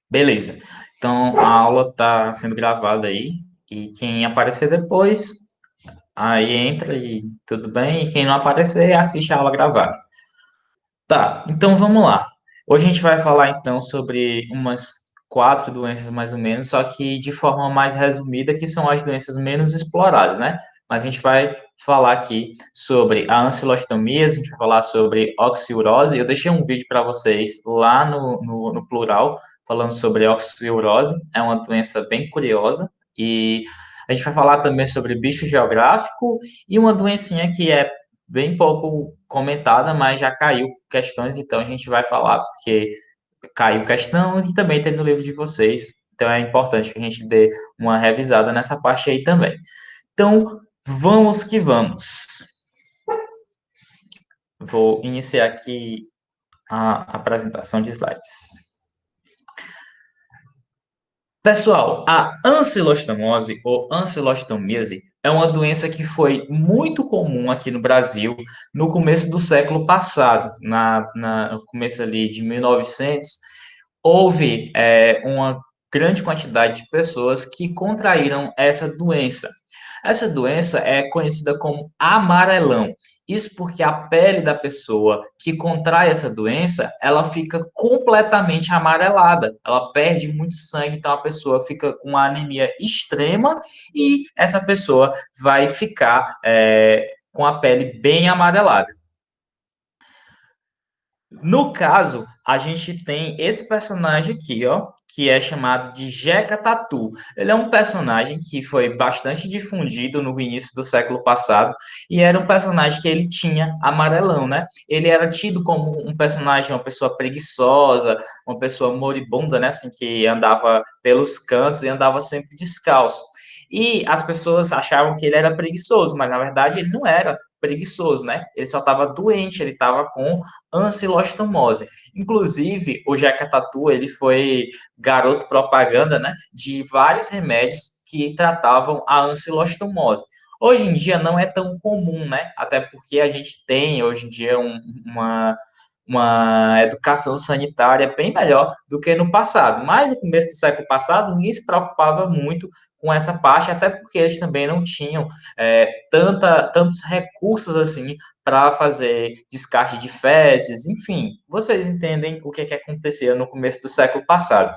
Beleza. Então, a aula está sendo gravada aí, e quem aparecer depois, aí entra e tudo bem, e quem não aparecer, assiste a aula gravada. Tá, então vamos lá. Hoje a gente vai falar então sobre umas quatro doenças mais ou menos, só que de forma mais resumida, que são as doenças menos exploradas, né? Mas a gente vai falar aqui sobre a ancilostomia, a gente vai falar sobre oxiurose. Eu deixei um vídeo para vocês lá no plural, falando sobre oxiurose. É uma doença bem curiosa. E a gente vai falar também sobre bicho geográfico e uma doencinha que é bem pouco comentada, mas já caiu questões, então a gente vai falar, porque caiu questão e também tem no livro de vocês. Então é importante que a gente dê uma revisada nessa parte aí também. Então, vamos que vamos. Vou iniciar aqui a apresentação de slides. Pessoal, a ancilostomose ou ancilostomíase é uma doença que foi muito comum aqui no Brasil no começo do século passado, no começo ali de 1900, houve uma grande quantidade de pessoas que contraíram essa doença. Essa doença é conhecida como amarelão. Isso porque a pele da pessoa que contrai essa doença, ela fica completamente amarelada. Ela perde muito sangue, então a pessoa fica com uma anemia extrema e essa pessoa vai ficar com a pele bem amarelada. No caso, a gente tem esse personagem aqui, ó, que é chamado de Jeca Tatu. Ele é um personagem que foi bastante difundido no início do século passado e era um personagem que ele tinha amarelão, né? Ele era tido como um personagem, uma pessoa preguiçosa, uma pessoa moribunda, né? Assim, que andava pelos cantos e andava sempre descalço. E as pessoas achavam que ele era preguiçoso, mas na verdade ele não era preguiçoso, né? Ele só estava doente, ele estava com ancilostomose. Inclusive, o Jeca Tatu, ele foi garoto propaganda, né, de vários remédios que tratavam a ancilostomose. Hoje em dia não é tão comum, né? Até porque a gente tem hoje em dia uma educação sanitária bem melhor do que no passado. Mas no começo do século passado, ninguém se preocupava muito com essa parte, até porque eles também não tinham tantos recursos assim para fazer descarte de fezes, enfim, vocês entendem o que acontecia no começo do século passado.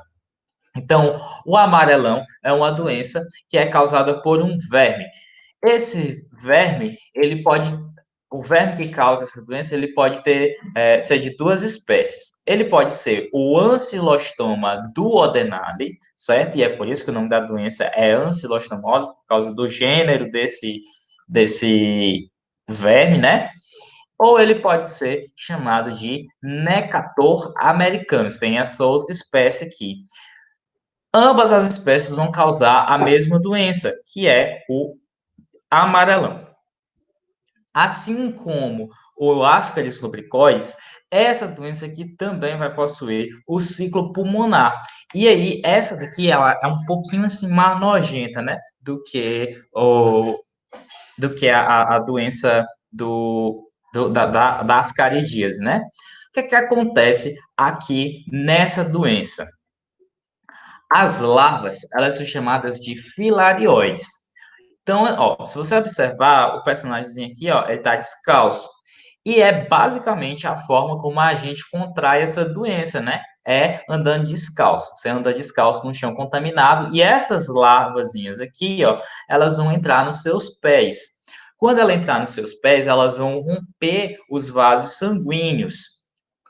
Então, o amarelão é uma doença que é causada por um verme. Esse verme, o verme que causa essa doença, ele pode ser de duas espécies. Ele pode ser o Ancylostoma duodenale, certo? E é por isso que o nome da doença é ancilostomose, por causa do gênero desse verme, né? Ou ele pode ser chamado de Necator americanus. Tem essa outra espécie aqui. Ambas as espécies vão causar a mesma doença, que é o amarelão. Assim como o Ascaris rubricoides, essa doença aqui também vai possuir o ciclo pulmonar. E aí, essa daqui ela é um pouquinho assim mais nojenta, né? Do que a doença da ascaridíase, né? O que é que acontece aqui nessa doença? As larvas, elas são chamadas de filarioides. Então, ó, se você observar o personagemzinho aqui, ó, ele está descalço. E é basicamente a forma como a gente contrai essa doença, né? É andando descalço. Você anda descalço no chão contaminado e essas larvazinhas aqui, ó, elas vão entrar nos seus pés. Quando ela entrar nos seus pés, elas vão romper os vasos sanguíneos.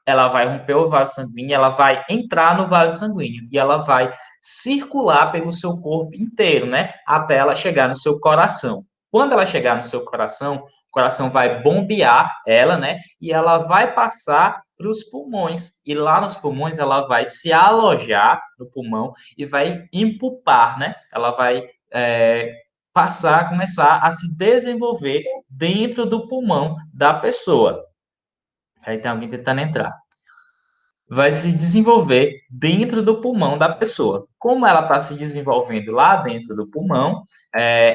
Ela vai romper o vaso sanguíneo, ela vai entrar no vaso sanguíneo e ela vai circular pelo seu corpo inteiro, né? Até ela chegar no seu coração. Quando ela chegar no seu coração, o coração vai bombear ela, né? E ela vai passar para os pulmões. E lá nos pulmões ela vai se alojar no pulmão e vai impupar, né? Ela vai começar a se desenvolver dentro do pulmão da pessoa. Aí tem alguém tentando entrar. vai se desenvolver dentro do pulmão da pessoa. Como ela está se desenvolvendo lá dentro do pulmão,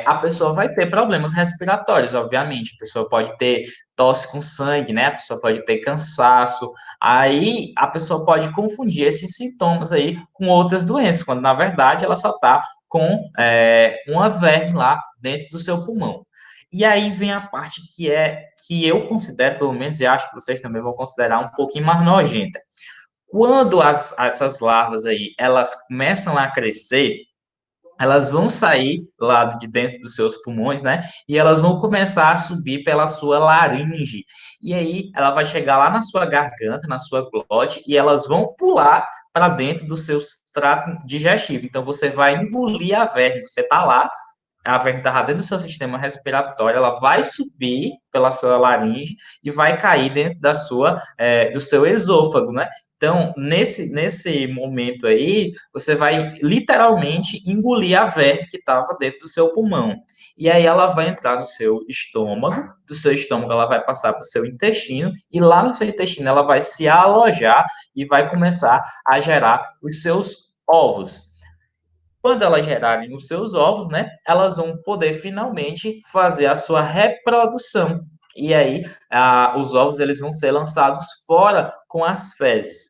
a pessoa vai ter problemas respiratórios, obviamente. A pessoa pode ter tosse com sangue, né? A pessoa pode ter cansaço. Aí a pessoa pode confundir esses sintomas aí com outras doenças, quando na verdade ela só está com uma verme lá dentro do seu pulmão. E aí vem a parte que eu considero, pelo menos, e acho que vocês também vão considerar um pouquinho mais nojenta. Quando essas larvas aí, elas começam a crescer, elas vão sair lá de dentro dos seus pulmões, né? E elas vão começar a subir pela sua laringe. E aí ela vai chegar lá na sua garganta, na sua glote, e elas vão pular para dentro do seu trato digestivo. Então você vai engolir a verme. Você está lá, a verme está dentro do seu sistema respiratório, ela vai subir pela sua laringe e vai cair dentro do seu esôfago, né? Então, nesse momento aí, você vai literalmente engolir a verme que estava dentro do seu pulmão. E aí ela vai entrar no seu estômago, do seu estômago ela vai passar para o seu intestino, e lá no seu intestino ela vai se alojar e vai começar a gerar os seus ovos. Quando elas gerarem os seus ovos, né, elas vão poder finalmente fazer a sua reprodução. E aí, os ovos eles vão ser lançados fora com as fezes.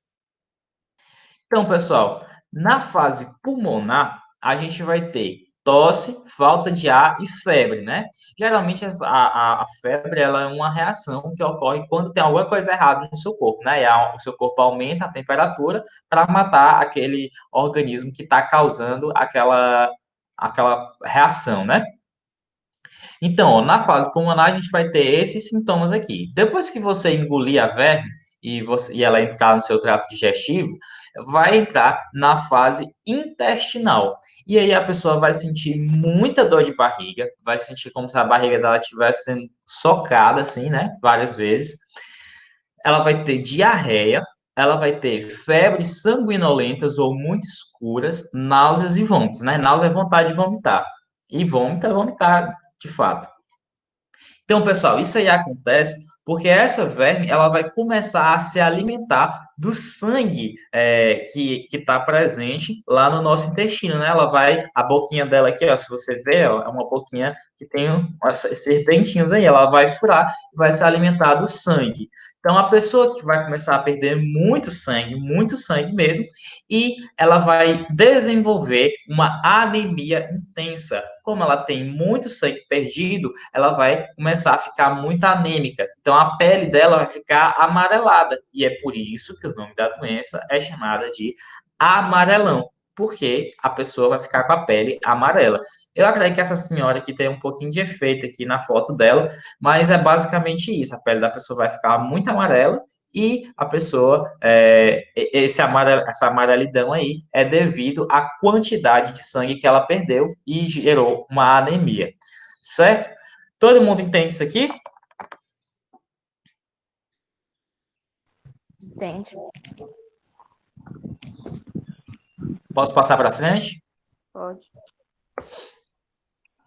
Então, pessoal, na fase pulmonar, a gente vai ter tosse, falta de ar e febre, né? Geralmente a febre ela é uma reação que ocorre quando tem alguma coisa errada no seu corpo, né? E o seu corpo aumenta a temperatura para matar aquele organismo que está causando aquela reação, né? Então, ó, na fase pulmonar, a gente vai ter esses sintomas aqui. Depois que você engolir a verme e ela entrar no seu trato digestivo, vai entrar na fase intestinal. E aí a pessoa vai sentir muita dor de barriga, vai sentir como se a barriga dela estivesse sendo socada, assim, né? Várias vezes. Ela vai ter diarreia, ela vai ter febres sanguinolentas ou muito escuras, náuseas e vômitos, né? Náusea é vontade de vomitar. E vômito é vomitar de fato. Então, pessoal, isso aí acontece porque essa verme ela vai começar a se alimentar do sangue que está presente lá no nosso intestino, né? Ela vai, a boquinha dela aqui, ó, se você ver, ó, é uma boquinha que tem esses dentinhos aí, ela vai furar e vai se alimentar do sangue. Então, a pessoa que vai começar a perder muito sangue mesmo, e ela vai desenvolver uma anemia intensa. Como ela tem muito sangue perdido, ela vai começar a ficar muito anêmica. Então, a pele dela vai ficar amarelada. E é por isso que o nome da doença é chamada de amarelão, porque a pessoa vai ficar com a pele amarela. Eu acredito que essa senhora aqui tem um pouquinho de efeito aqui na foto dela, mas é basicamente isso. A pele da pessoa vai ficar muito amarela e a pessoa, essa amarelidão aí é devido à quantidade de sangue que ela perdeu e gerou uma anemia, certo? Todo mundo entende isso aqui? Entende? Posso passar para frente? Pode.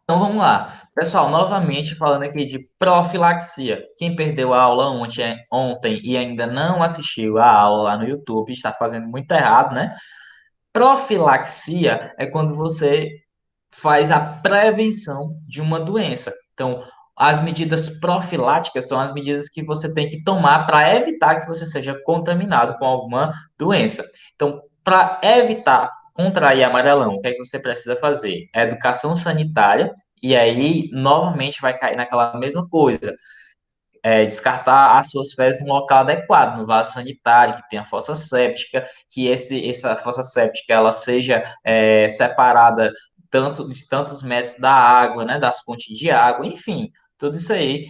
Então vamos lá. Pessoal, novamente falando aqui de profilaxia. Quem perdeu a aula ontem e ainda não assistiu a aula lá no YouTube está fazendo muito errado, né? Profilaxia é quando você faz a prevenção de uma doença. Então, as medidas profiláticas são as medidas que você tem que tomar para evitar que você seja contaminado com alguma doença. Então, para evitar contrair amarelão, o que é que você precisa fazer? Educação sanitária, e aí novamente vai cair naquela mesma coisa. Descartar as suas fezes no local adequado, no vaso sanitário, que tenha fossa séptica, que essa fossa séptica ela seja separada de tantos metros da água, né, das fontes de água, enfim, tudo isso aí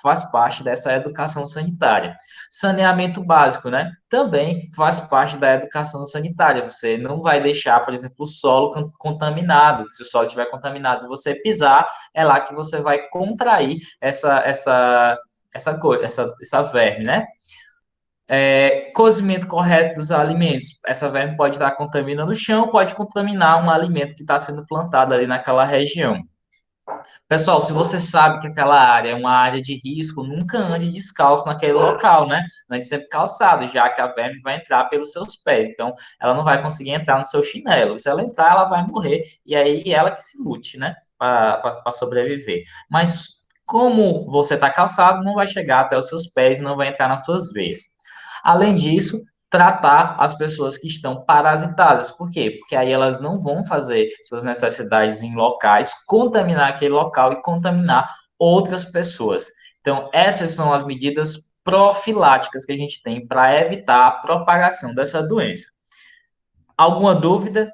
faz parte dessa educação sanitária. Saneamento básico, né, também faz parte da educação sanitária. Você não vai deixar, por exemplo, o solo contaminado. Se o solo estiver contaminado, você pisar, é lá que você vai contrair essa verme, né? Cozimento correto dos alimentos. Essa verme pode estar contaminando o chão, pode contaminar um alimento que está sendo plantado ali naquela região. Pessoal, se você sabe que aquela área é uma área de risco, nunca ande descalço naquele local, né? Ande sempre calçado, já que a verme vai entrar pelos seus pés. Então, ela não vai conseguir entrar no seu chinelo. Se ela entrar, ela vai morrer. E aí, ela que se lute, né? Para sobreviver. Mas, como você está calçado, não vai chegar até os seus pés e não vai entrar nas suas veias. Além disso, tratar as pessoas que estão parasitadas. Por quê? Porque aí elas não vão fazer suas necessidades em locais, contaminar aquele local e contaminar outras pessoas. Então, essas são as medidas profiláticas que a gente tem para evitar a propagação dessa doença. Alguma dúvida?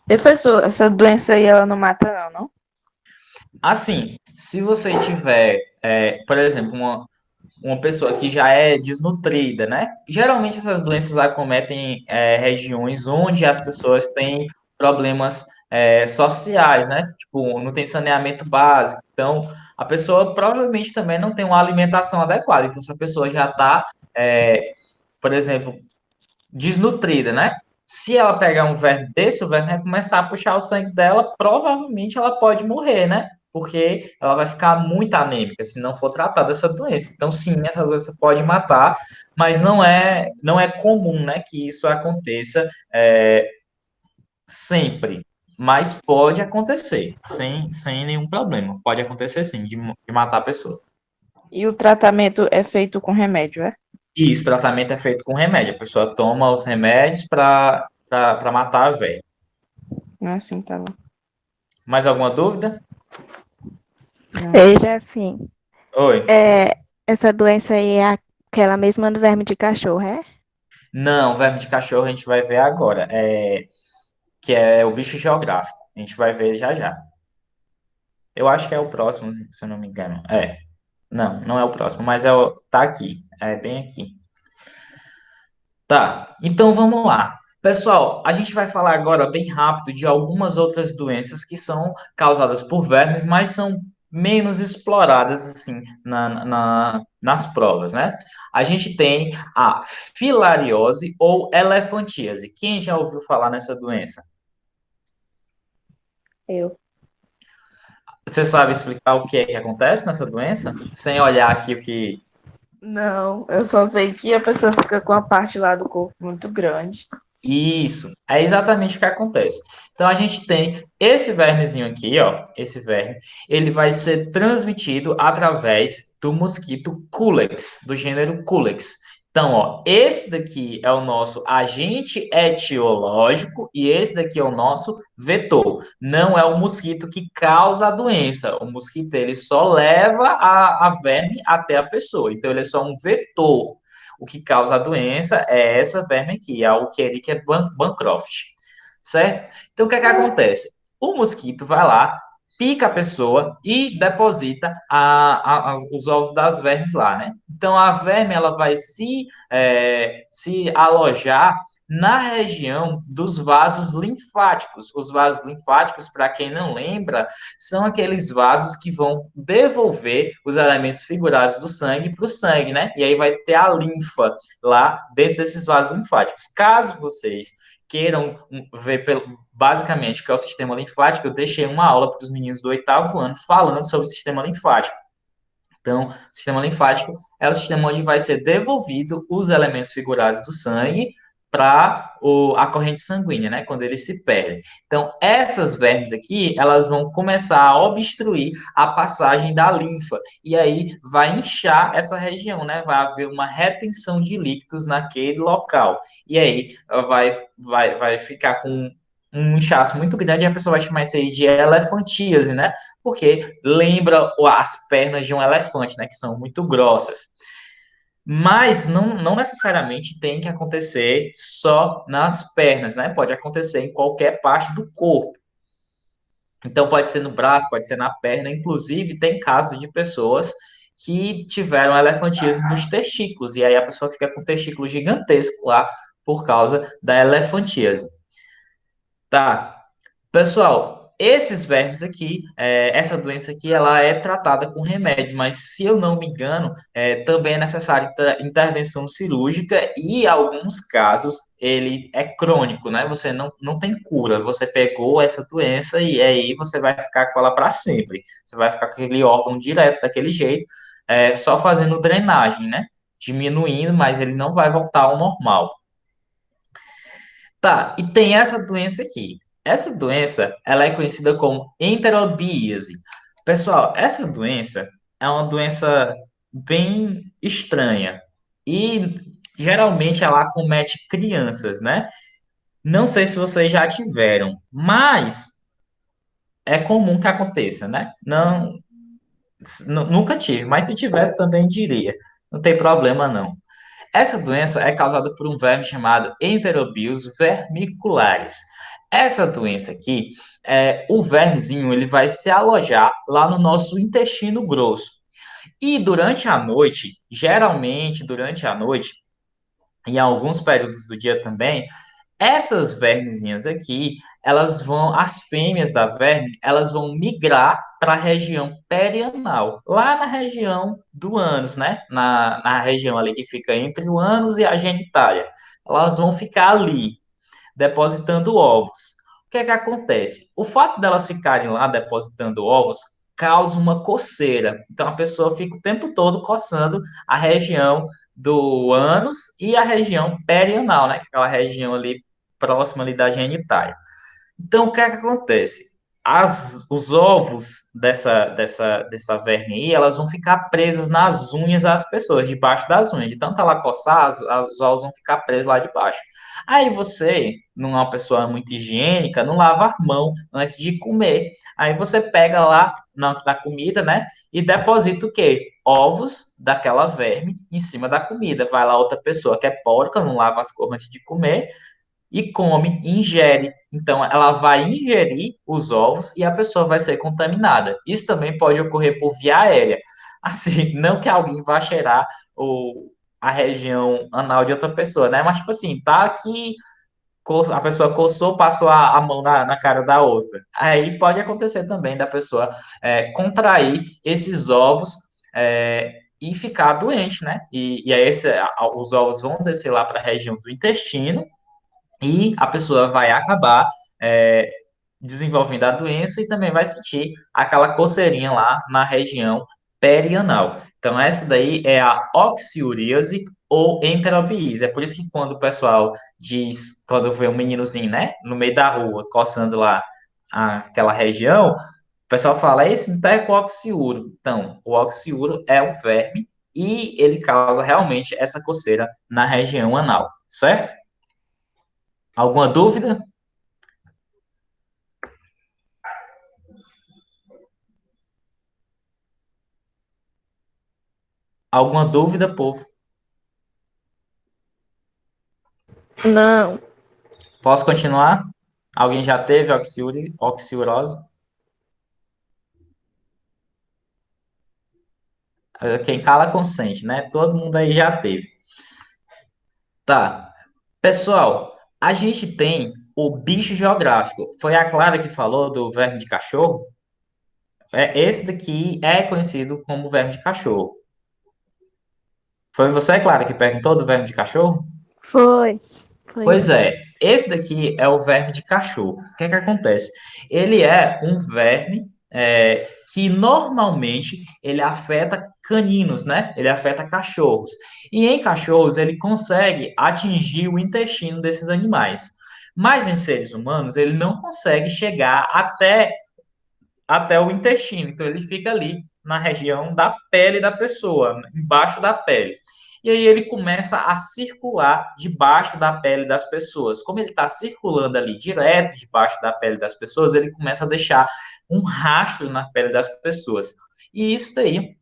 Professor, essa doença aí ela não mata não, não? Assim, se você tiver, por exemplo, uma pessoa que já é desnutrida, né? Geralmente essas doenças acometem regiões onde as pessoas têm problemas sociais, né? Tipo, não tem saneamento básico. Então, a pessoa provavelmente também não tem uma alimentação adequada. Então, se a pessoa já está, por exemplo, desnutrida, né? Se ela pegar um verme desse, o verme vai começar a puxar o sangue dela, provavelmente ela pode morrer, né? Porque ela vai ficar muito anêmica se não for tratada essa doença. Então, sim, essa doença pode matar, mas não é comum, né, que isso aconteça sempre. Mas pode acontecer, sem nenhum problema. Pode acontecer sim, de matar a pessoa. E o tratamento é feito com remédio, é? Isso, tratamento é feito com remédio. A pessoa toma os remédios para matar a velha. Não é assim, tá bom. Mais alguma dúvida? Não. Ei, Jefinho, Oi. essa doença aí é aquela mesma do verme de cachorro, é? Não, verme de cachorro a gente vai ver agora. Que é o bicho geográfico. A gente vai ver já já. Eu acho que é o próximo, se eu não me engano. Não, não é o próximo, mas tá aqui. É bem aqui. Tá, então vamos lá. Pessoal, a gente vai falar agora bem rápido de algumas outras doenças que são causadas por vermes, mas são menos exploradas assim nas provas, né? A gente tem a filariose ou elefantíase. Quem já ouviu falar nessa doença? Eu. Você sabe explicar o que é que acontece nessa doença? Sem olhar aqui o que. Não, eu só sei que a pessoa fica com a parte lá do corpo muito grande. Isso, é exatamente o que acontece. Então a gente tem esse vermezinho aqui, ó, esse verme, ele vai ser transmitido através do mosquito Culex, do gênero Culex. Então, ó, esse daqui é o nosso agente etiológico e esse daqui é o nosso vetor. Não é o mosquito que causa a doença. O mosquito ele só leva a verme até a pessoa. Então ele é só um vetor. O que causa a doença é essa verme aqui, a Escherichia bancroft, certo? Então, o que é que acontece? O mosquito vai lá, pica a pessoa e deposita os ovos das vermes lá, né? Então, a verme ela vai se alojar na região dos vasos linfáticos. Os vasos linfáticos, para quem não lembra, são aqueles vasos que vão devolver os elementos figurados do sangue para o sangue, né? E aí vai ter a linfa lá dentro desses vasos linfáticos. Caso vocês queiram ver basicamente o que é o sistema linfático, eu deixei uma aula para os meninos do oitavo ano falando sobre o sistema linfático. Então, o sistema linfático é o sistema onde vai ser devolvido os elementos figurados do sangue para a corrente sanguínea, né? Quando eles se perdem. Então, essas vermes aqui, elas vão começar a obstruir a passagem da linfa. E aí vai inchar essa região, né? Vai haver uma retenção de líquidos naquele local. E aí vai ficar com um inchaço muito grande e a pessoa vai chamar isso aí de elefantíase, né? Porque lembra as pernas de um elefante, né, que são muito grossas. Mas não necessariamente tem que acontecer só nas pernas, né? Pode acontecer em qualquer parte do corpo. Então, pode ser no braço, pode ser na perna. Inclusive, tem casos de pessoas que tiveram elefantíase nos testículos. E aí a pessoa fica com o testículo gigantesco lá por causa da elefantíase. Tá. Pessoal, Esses vermes aqui, essa doença aqui, ela é tratada com remédio, mas se eu não me engano, também é necessária intervenção cirúrgica e, em alguns casos, ele é crônico, né? Você não tem cura. Você pegou essa doença e aí você vai ficar com ela para sempre. Você vai ficar com aquele órgão direto daquele jeito, só fazendo drenagem, né? Diminuindo, mas ele não vai voltar ao normal. Tá, e tem essa doença aqui. Essa doença, ela é conhecida como enterobíase. Pessoal, essa doença é uma doença bem estranha e geralmente ela acomete crianças, né? Não sei se vocês já tiveram, mas é comum que aconteça, né? Não, nunca tive, mas se tivesse também diria. Não tem problema não. Essa doença é causada por um verme chamado Enterobius vermicularis. Essa doença aqui, o vermezinho ele vai se alojar lá no nosso intestino grosso. E durante a noite, geralmente durante a noite, em alguns períodos do dia também, essas vermezinhas aqui, as fêmeas da verme, elas vão migrar para a região perianal, lá na região do ânus, né? Na região ali que fica entre o ânus e a genitália. Elas vão ficar ali, depositando ovos. O que é que acontece? O fato delas ficarem lá depositando ovos causa uma coceira. Então a pessoa fica o tempo todo coçando a região do ânus e a região perianal, né? Que é aquela região ali próxima ali da genitália. Então, o que é que acontece? Os ovos dessa verme aí, elas vão ficar presas nas unhas das pessoas, debaixo das unhas. De tanto ela coçar, os ovos vão ficar presos lá debaixo. Aí você, não é uma pessoa muito higiênica, não lava a mão antes de comer. Aí você pega lá na comida, né? E deposita o quê? Ovos daquela verme em cima da comida. Vai lá outra pessoa que é porca, não lava as cores antes de comer e come, ingere. Então, ela vai ingerir os ovos e a pessoa vai ser contaminada. Isso também pode ocorrer por via aérea. Assim, não que alguém vá cheirar a região anal de outra pessoa, né? Mas, tipo assim, tá aqui, a pessoa coçou, passou a mão na cara da outra. Aí pode acontecer também da pessoa contrair esses ovos. E ficar doente, né? E aí os ovos vão descer lá para a região do intestino e a pessoa vai acabar é, desenvolvendo a doença e também vai sentir aquela coceirinha lá na região perianal. Então, essa daí é a oxiuríase ou enterobiese. É por isso que quando o pessoal diz, quando vê um meninozinho, né, no meio da rua, coçando lá aquela região, o pessoal fala, esse menino tá com oxiuro. Então, o oxiuro é um verme e ele causa realmente essa coceira na região anal, certo? Alguma dúvida? Alguma dúvida, povo? Não, Posso continuar? Alguém já teve oxiurose? Quem cala consente, né? Todo mundo aí já teve. Tá. Pessoal, a gente tem o bicho geográfico. Foi a Clara que falou do verme de cachorro? Esse daqui é conhecido como verme de cachorro. Foi você, Clara, que perguntou do verme de cachorro? Foi, foi Pois eu. é, esse daqui é o verme de cachorro. O que é que acontece? Ele é um verme que normalmente ele afeta caninos, né? Ele afeta cachorros. E em cachorros ele consegue atingir o intestino desses animais. Mas em seres humanos ele não consegue chegar até o intestino. Então ele fica ali na região da pele da pessoa, embaixo da pele. E aí ele começa a circular debaixo da pele das pessoas. Como ele está circulando ali direto debaixo da pele das pessoas, ele começa a deixar um rastro na pele das pessoas. E isso daí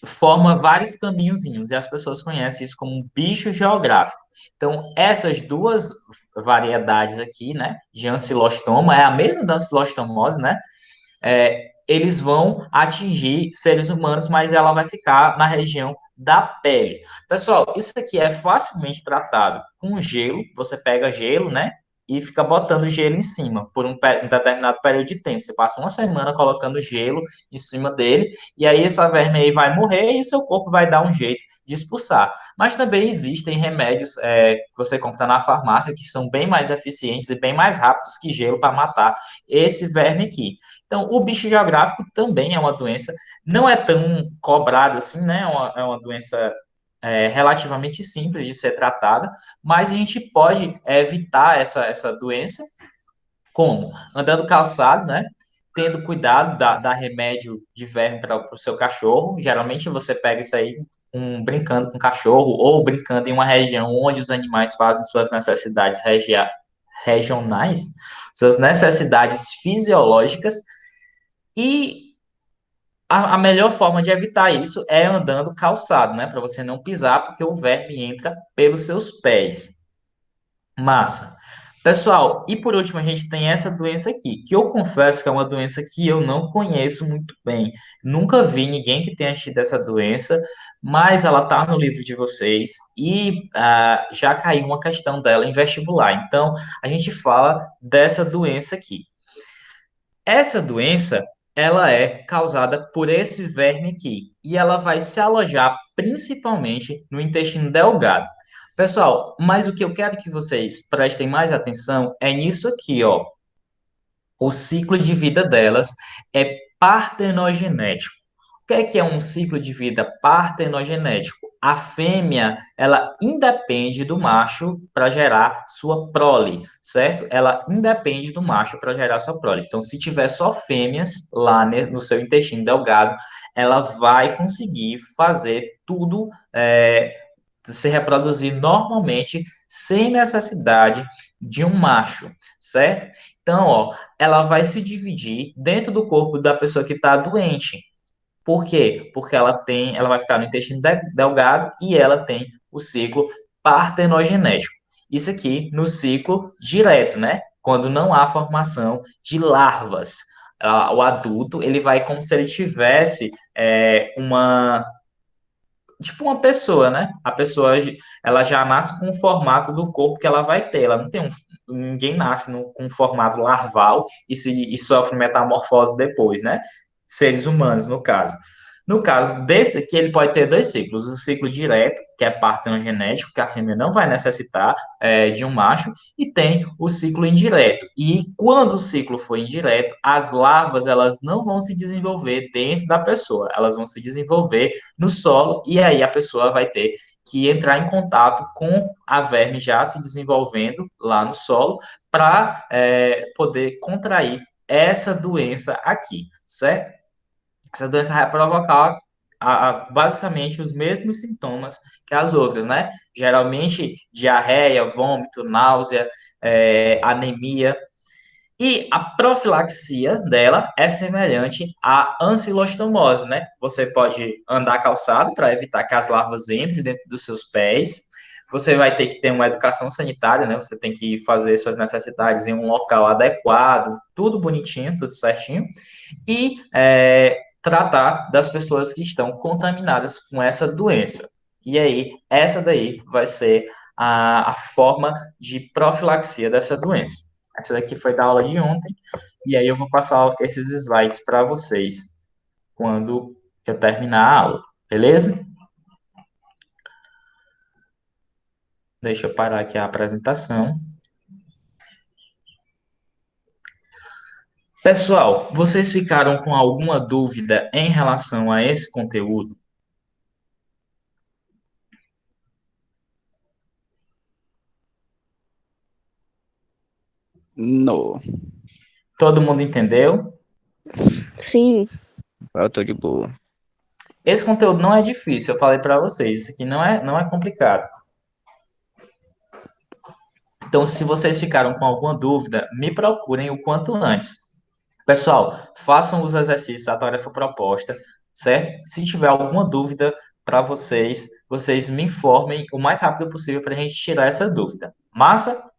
forma vários caminhozinhos, e as pessoas conhecem isso como um bicho geográfico. Então, essas duas variedades aqui, né, de ancilostoma, é a mesma da ancilostomose, né, eles vão atingir seres humanos, mas ela vai ficar na região da pele. Pessoal, isso aqui é facilmente tratado com gelo. Você pega gelo, né? e fica botando gelo em cima por um determinado período de tempo. Você passa uma semana colocando gelo em cima dele, e aí essa verme aí vai morrer e seu corpo vai dar um jeito de expulsar. Mas também existem remédios que você compra na farmácia que são bem mais eficientes e bem mais rápidos que gelo para matar esse verme aqui. Então, o bicho geográfico também é uma doença, não é tão cobrada assim, né? É uma doença relativamente simples de ser tratada, mas a gente pode evitar essa doença como? Andando calçado, né? Tendo cuidado, dar remédio de verme para o seu cachorro. Geralmente você pega isso aí brincando com o cachorro ou brincando em uma região onde os animais fazem suas necessidades regionais, suas necessidades fisiológicas. E a melhor forma de evitar isso é andando calçado, né? Para você não pisar, porque o verme entra pelos seus pés. Massa. Pessoal, e por último, a gente tem essa doença aqui, que eu confesso que é uma doença que eu não conheço muito bem. Nunca vi ninguém que tenha tido essa doença, mas ela está no livro de vocês e já caiu uma questão dela em vestibular. Então, a gente fala dessa doença aqui. Essa doença, ela é causada por esse verme aqui e ela vai se alojar principalmente no intestino delgado. Pessoal, mas o que eu quero que vocês prestem mais atenção é nisso aqui, ó. O ciclo de vida delas é partenogenético. O que é um ciclo de vida partenogenético? A fêmea, ela independe do macho para gerar sua prole, certo? Ela independe do macho para gerar sua prole. Então, se tiver só fêmeas lá no seu intestino delgado, ela vai conseguir fazer tudo, se reproduzir normalmente, sem necessidade de um macho, certo? Então, ó, ela vai se dividir dentro do corpo da pessoa que está doente. Por quê? Porque ela vai ficar no intestino delgado e ela tem o ciclo partenogenético. Isso aqui no ciclo direto, né? Quando não há formação de larvas. O adulto, ele vai como se ele tivesse tipo uma pessoa, né? A pessoa, ela já nasce com o formato do corpo que ela vai ter. Ela não tem ninguém nasce com um formato larval e sofre metamorfose depois, né? Seres humanos, no caso. No caso desse daqui, ele pode ter dois ciclos. O ciclo direto, que é partenogenético, que a fêmea não vai necessitar de um macho, e tem o ciclo indireto. E quando o ciclo for indireto, as larvas elas não vão se desenvolver dentro da pessoa, elas vão se desenvolver no solo, e aí a pessoa vai ter que entrar em contato com a verme já se desenvolvendo lá no solo para poder contrair essa doença aqui, certo? Essa doença vai provocar basicamente os mesmos sintomas que as outras, né? Geralmente diarreia, vômito, náusea, anemia. E a profilaxia dela é semelhante à ancilostomose, né? Você pode andar calçado para evitar que as larvas entrem dentro dos seus pés. Você vai ter que ter uma educação sanitária, né? Você tem que fazer suas necessidades em um local adequado, tudo bonitinho, tudo certinho. E tratar das pessoas que estão contaminadas com essa doença. E aí, essa daí vai ser a forma de profilaxia dessa doença. Essa daqui foi da aula de ontem, e aí eu vou passar esses slides para vocês quando eu terminar a aula, beleza? Deixa eu parar aqui a apresentação. Pessoal, vocês ficaram com alguma dúvida em relação a esse conteúdo? No, Todo mundo entendeu? Sim, eu tô de boa. Esse conteúdo não é difícil, eu falei para vocês, isso aqui não é complicado. Então, se vocês ficaram com alguma dúvida, me procurem o quanto antes. Pessoal, façam os exercícios, a tarefa proposta, certo? Se tiver alguma dúvida para vocês, vocês me informem o mais rápido possível para a gente tirar essa dúvida. Massa?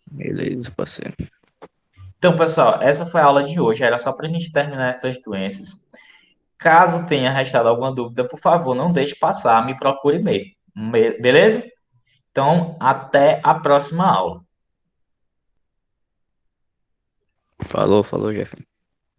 Beleza, parceiro. Então, pessoal, essa foi a aula de hoje. Era só para a gente terminar essas doenças. Caso tenha restado alguma dúvida, por favor, não deixe passar, me procure mesmo. Beleza? Então, até a próxima aula. Falou, Jeff.